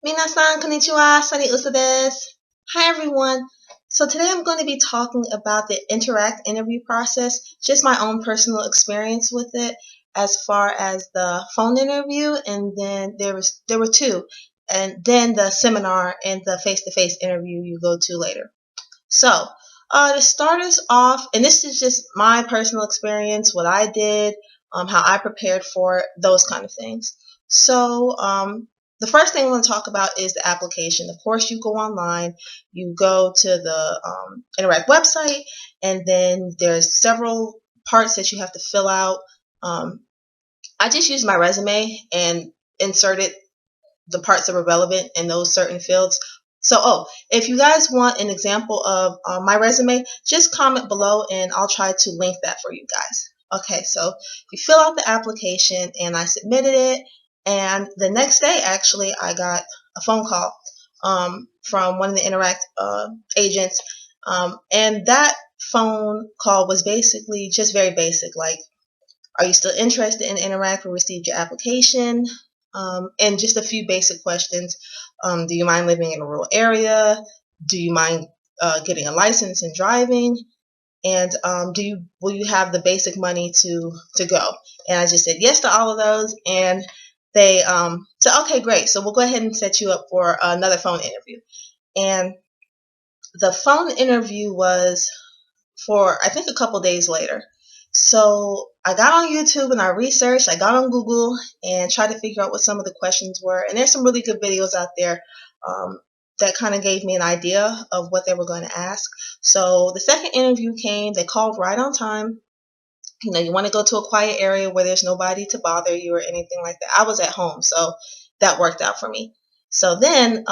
Minasan, konnichiwa, Sunny Usa desu. Hi everyone. So today I'm going to be talking about the Interac interview process, just my own personal experience with it as far as the phone interview, and then there were two, and then the seminar and the face-to-face interview you go to later. So to start us off, and this is just my personal experience, what I did, how I prepared for it, those kind of things. So the first thing I want to talk about is the application. Of course, you go online, you go to the Interact website, and then there's several parts that you have to fill out. I just used my resume and inserted the parts that were relevant in those certain fields. So, if you guys want an example of my resume, just comment below and I'll try to link that for you guys. Okay, so you fill out the application and I submitted it. And the next day, actually, I got a phone call from one of the Interact agents. And that phone call was basically just very basic, like, are you still interested in Interact? We received your application. And just a few basic questions. Do you mind living in a rural area? Do you mind getting a license and driving? And will you have the basic money to go? And I just said yes to all of those. And they said, okay, great. So we'll go ahead and set you up for another phone interview. And the phone interview was for, I think, a couple days later. So I got on YouTube and I researched, I got on Google and tried to figure out what some of the questions were. And there's some really good videos out there that kind of gave me an idea of what they were going to ask. So the second interview came, they called right on time. You know, you want to go to a quiet area where there's nobody to bother you or anything like that. I was at home, so that worked out for me. So then,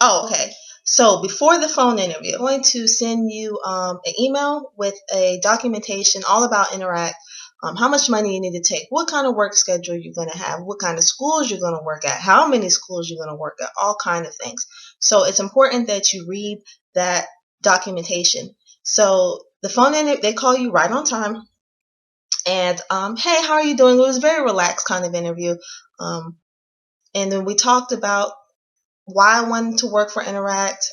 okay. So before the phone interview, I'm going to send you an email with a documentation all about Interact, how much money you need to take, what kind of work schedule you're going to have, what kind of schools you're going to work at, how many schools you're going to work at, all kind of things. So it's important that you read that documentation. So the phone interview, they call you right on time. And hey, how are you doing? It was a very relaxed kind of interview. And then we talked about why I wanted to work for Interact.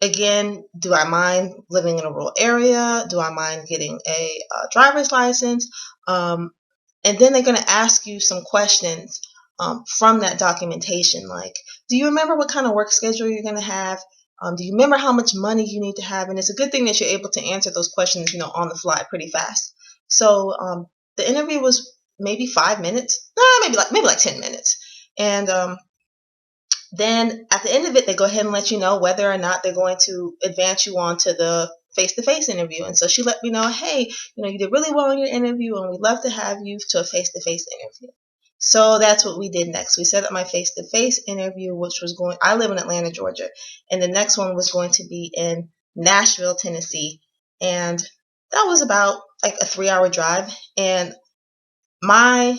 Again, do I mind living in a rural area? Do I mind getting a driver's license? And then they're going to ask you some questions from that documentation, like, do you remember what kind of work schedule you're going to have? Do you remember how much money you need to have? And it's a good thing that you're able to answer those questions, on the fly pretty fast. So the interview was maybe 5 minutes, maybe like 10 minutes. And then at the end of it, they go ahead and let you know whether or not they're going to advance you on to the face-to-face interview. And so she let me know, hey, you did really well in your interview and we'd love to have you to a face-to-face interview. So that's what we did next. We set up my face-to-face interview, which was I live in Atlanta, Georgia, and the next one was going to be in Nashville, Tennessee. And that was about like a 3-hour drive. And my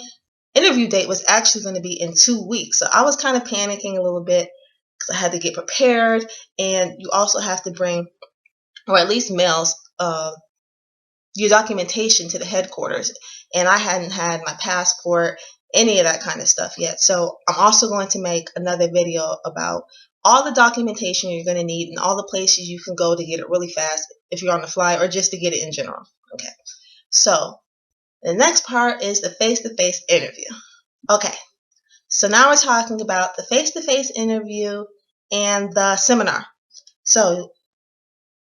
interview date was actually going to be in 2 weeks. So I was kind of panicking a little bit because I had to get prepared. And you also have to bring, or at least mails, your documentation to the headquarters. And I hadn't had my passport, any of that kind of stuff yet. So I'm also going to make another video about all the documentation you're going to need and all the places you can go to get it really fast if you're on the fly or just to get it in general. Okay. So the next part is the face-to-face interview. Okay. So now we're talking about the face-to-face interview and the seminar. So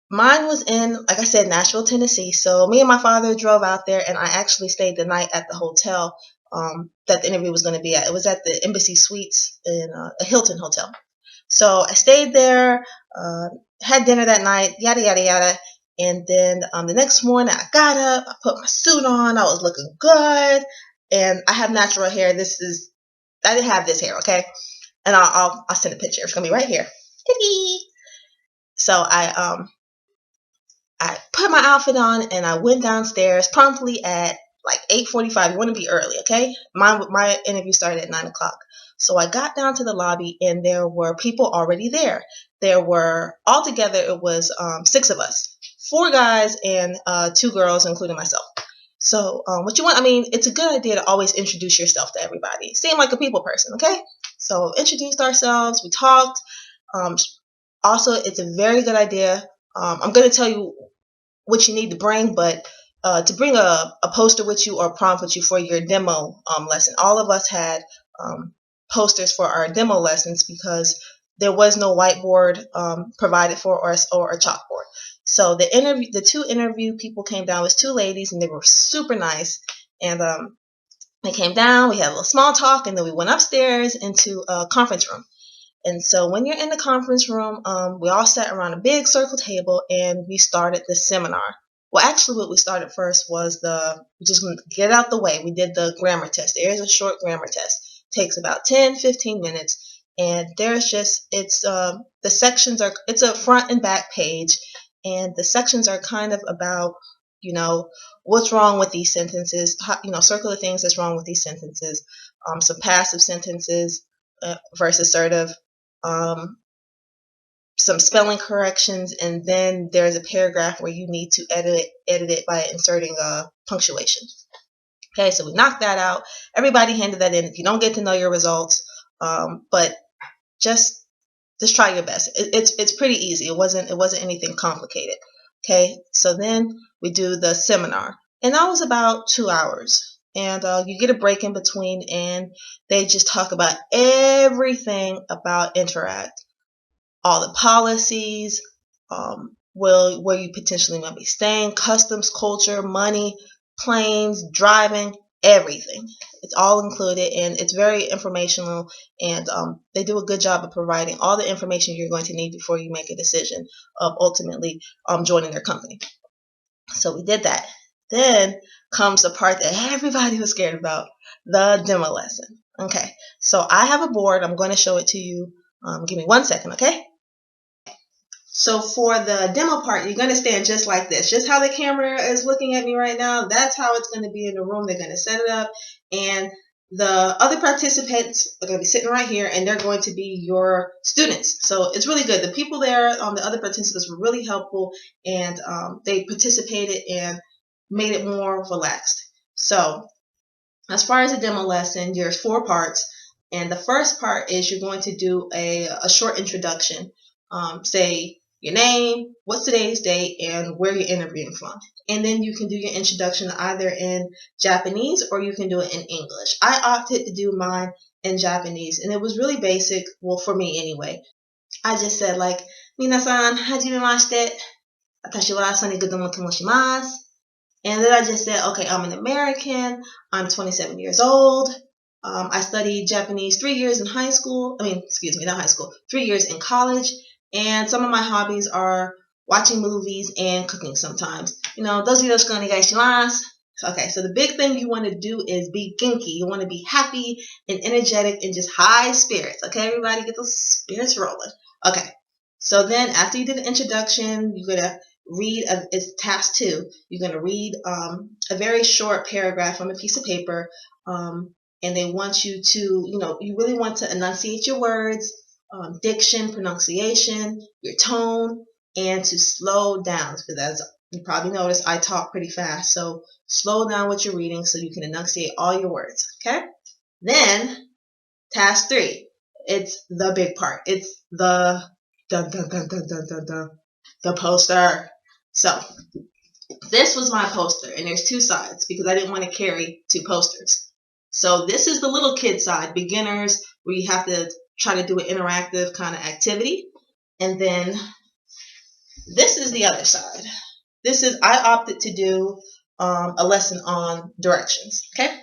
mine was in, like I said, Nashville, Tennessee. So me and my father drove out there, and I actually stayed the night at the hotel that the interview was going to be at. It was at the Embassy Suites in a Hilton hotel. So I stayed there, had dinner that night, yada, yada, yada. And then the next morning I got up, I put my suit on, I was looking good. And I have natural hair. I didn't have this hair, okay? And I'll send a picture. It's going to be right here. So I put my outfit on and I went downstairs promptly at like 8:45. You want to be early, okay? My interview started at 9 o'clock. So I got down to the lobby and there were people already there. There were, altogether, it was 6 of us, 4 guys and 2 girls, including myself. So what you want, it's a good idea to always introduce yourself to everybody. Seem like a people person, okay? So introduced ourselves, we talked. Also, it's a very good idea. I'm going to tell you what you need to bring, but to bring a poster with you or a prompt with you for your demo lesson. All of us had posters for our demo lessons because there was no whiteboard provided for us or a chalkboard. So the two interview people came down. It was two ladies, and they were super nice. And they came down. We had a little small talk, and then we went upstairs into a conference room. And so when you're in the conference room, we all sat around a big circle table and we started the seminar. Well, actually what we started first was we just get out the way. We did the grammar test. There's a short grammar test. It takes about 10, 15 minutes. And there's just, the sections are, it's a front and back page. And the sections are kind of about, what's wrong with these sentences, circle the things that's wrong with these sentences, some passive sentences versus assertive, some spelling corrections, and then there's a paragraph where you need to edit it by inserting punctuation. Okay, so we knocked that out. Everybody handed that in. If you don't get to know your results, but just try your best. It's pretty easy. It wasn't anything complicated. Okay, so then we do the seminar, and that was about 2 hours. And you get a break in between, and they just talk about everything about Interac, all the policies, where you potentially might be staying, customs, culture, money, planes, driving, everything. It's all included, and it's very informational, and they do a good job of providing all the information you're going to need before you make a decision of ultimately joining their company. So we did that. Then comes the part that everybody was scared about, the demo lesson. Okay, so I have a board. I'm going to show it to you. Give me 1 second, okay? So for the demo part, you're going to stand just like this. Just how the camera is looking at me right now, that's how it's going to be in the room. They're going to set it up, and the other participants are going to be sitting right here, and they're going to be your students. So it's really good. The people there, the other participants were really helpful, and they participated and made it more relaxed. So as far as the demo lesson, there's 4 parts, and the first part is you're going to do a short introduction. Say your name, what's today's date, and where you're interviewing from. And then you can do your introduction either in Japanese or you can do it in English. I opted to do mine in Japanese, and it was really basic, well, for me anyway. I just said, like, "Minasan, hajimemashite. Watashi wa Sanigotomo to moshimasu." And then I just said, okay, I'm an American. I'm 27 years old. I studied Japanese 3 years in high school. 3 years in college. And some of my hobbies are watching movies and cooking sometimes. Dozi yoroshiku onegaishimasu. Okay, so the big thing you want to do is be genki. You want to be happy and energetic and just high spirits. Okay, everybody get those spirits rolling. Okay, so then after you did the introduction, you're going to read, it's task 2. You're going to read a very short paragraph on a piece of paper, and they want you to, you really want to enunciate your words, diction, pronunciation, your tone, and to slow down, because as you probably noticed, I talk pretty fast, so slow down what you're reading so you can enunciate all your words, okay? Then, task 3, it's the big part. It's the poster. So, this was my poster, and there's 2 sides because I didn't want to carry 2 posters. So this is the little kid side, beginners, where you have to try to do an interactive kind of activity. And then this is the other side. I opted to do a lesson on directions, okay?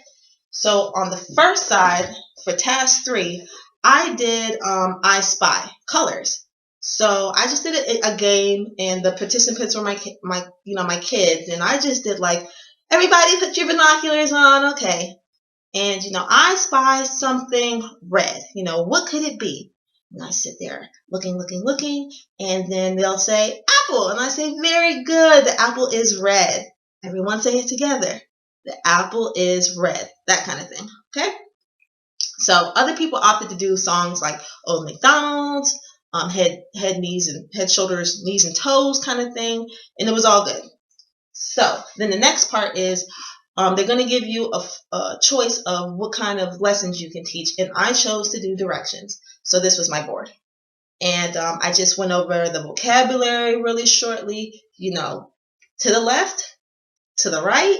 So on the first side, for task 3, I did I Spy, colors. So I just did a game, and the participants were my kids, and I just did like, everybody put your binoculars on, okay? And I spy something red. What could it be? And I sit there looking, and then they'll say apple, and I say, very good, the apple is red. Everyone say it together. The apple is red. That kind of thing. Okay? So other people opted to do songs like Old McDonald's, head, knees, and head, shoulders, knees, and toes kind of thing, and it was all good. So then the next part is They're going to give you a choice of what kind of lessons you can teach, and I chose to do directions. So this was my board. And I just went over the vocabulary really shortly, to the left, to the right,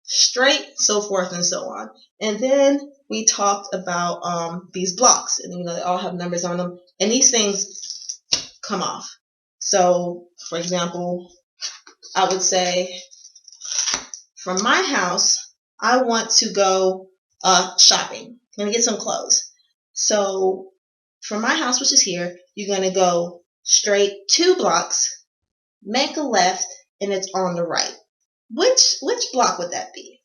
straight, so forth and so on. And then we talked about these blocks, and they all have numbers on them, and these things come off. So, for example, I would say, from my house, I want to go shopping. I'm gonna get some clothes. So, from my house, which is here, you're gonna go straight 2 blocks, make a left, and it's on the right. Which block would that be?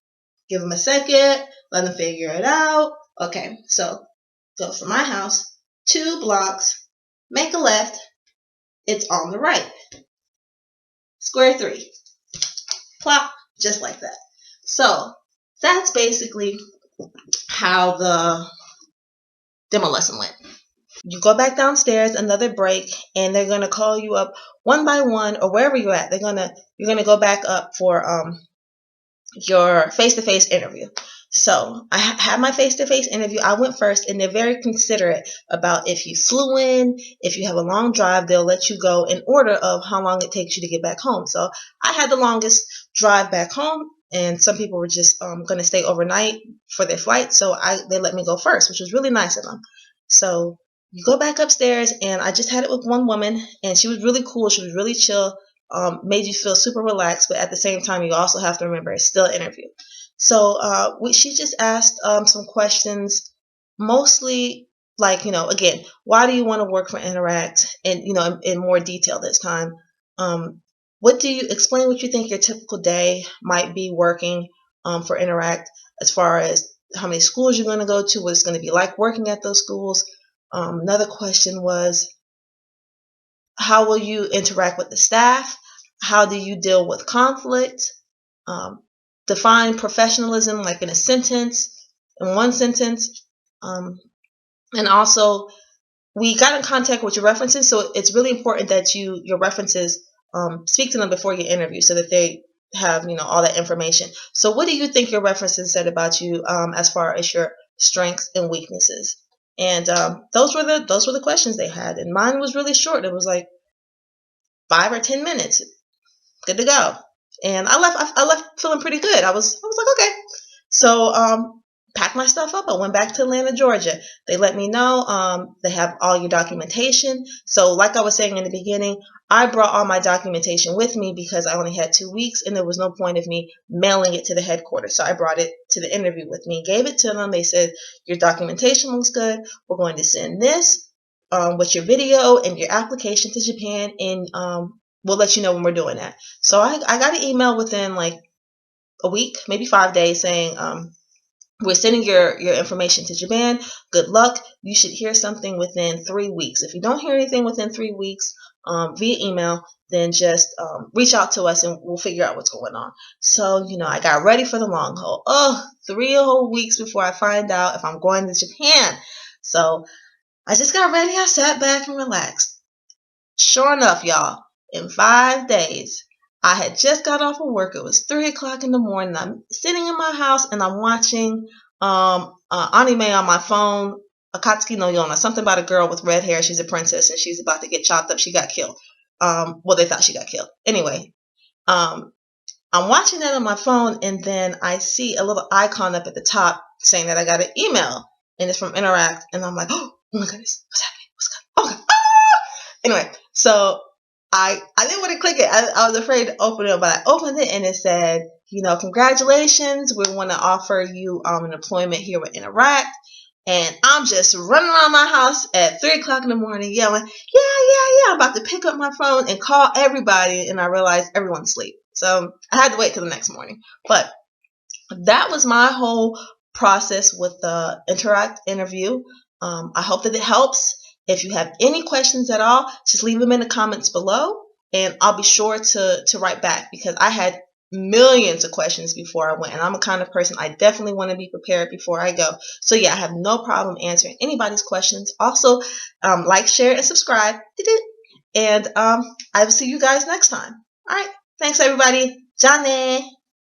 Give them a second, let them figure it out. Okay, so go from my house, 2 blocks, make a left, it's on the right. Square 3. Plop, just like that. So that's basically how the demo lesson went. You go back downstairs, another break, and they're gonna call you up one by one, or wherever you're at. You're gonna go back up for your face-to-face interview. So I had my face-to-face interview. I went first, and they're very considerate about if you flew in, if you have a long drive, they'll let you go in order of how long it takes you to get back home. So I had the longest drive back home, and some people were just going to stay overnight for their flight, so they let me go first, which was really nice of them. So you go back upstairs, and I just had it with one woman, and she was really cool. She was really chill. Made you feel super relaxed, but at the same time, you also have to remember it's still an interview. So she just asked some questions, mostly like, again, why do you want to work for Interac? And, in more detail this time. What do you explain what you think your typical day might be working for Interac, as far as how many schools you're going to go to, what it's going to be like working at those schools. Another question was, how will you interact with the staff? How do you deal with conflict? Define professionalism, like in one sentence. And also, we got in contact with your references, so it's really important that your references speak to them before your interview, so that they have all that information. So, what do you think your references said about you as far as your strengths and weaknesses? And those were the questions they had, and mine was really short. It was like 5 or 10 minutes, good to go. And I left feeling pretty good. I was like, okay. So packed my stuff up. I went back to Atlanta, Georgia. They let me know they have all your documentation. So like I was saying in the beginning, I brought all my documentation with me because I only had 2 weeks, and there was no point of me mailing it to the headquarters. So I brought it to the interview with me, gave it to them. They said, your documentation looks good. We're going to send this with your video and your application to Japan, and we'll let you know when we're doing that. So I got an email within like a week, maybe 5 days, saying we're sending your information to Japan. Good luck. You should hear something within 3 weeks. If you don't hear anything within 3 weeks via email, then just reach out to us and we'll figure out what's going on. So, I got ready for the long haul. 3 whole weeks before I find out if I'm going to Japan. So I just got ready. I sat back and relaxed. Sure enough, y'all, in 5 days, I had just got off of work. It was 3 o'clock in the morning. I'm sitting in my house and I'm watching anime on my phone, Akatsuki no Yona, something about a girl with red hair. She's a princess and she's about to get chopped up. She got killed. Well, they thought she got killed. Anyway, I'm watching that on my phone, and then I see a little icon up at the top saying that I got an email, and it's from Interac, and I'm like, oh my goodness, what's happening? What's going on? Anyway, so I didn't want to click it. I was afraid to open it, but I opened it and it said, congratulations. We want to offer you an employment here with Interac. And I'm just running around my house at 3 o'clock in the morning yelling, yeah. I'm about to pick up my phone and call everybody. And I realized everyone's asleep. So I had to wait till the next morning. But that was my whole process with the Interact interview. I hope that it helps. If you have any questions at all, just leave them in the comments below, and I'll be sure to write back, because I had millions of questions before I went, and I'm a kind of person, I definitely want to be prepared before I go. So yeah, I have no problem answering anybody's questions. Also, like, share, and subscribe. And I will see you guys next time. All right. Thanks, everybody. Johnny.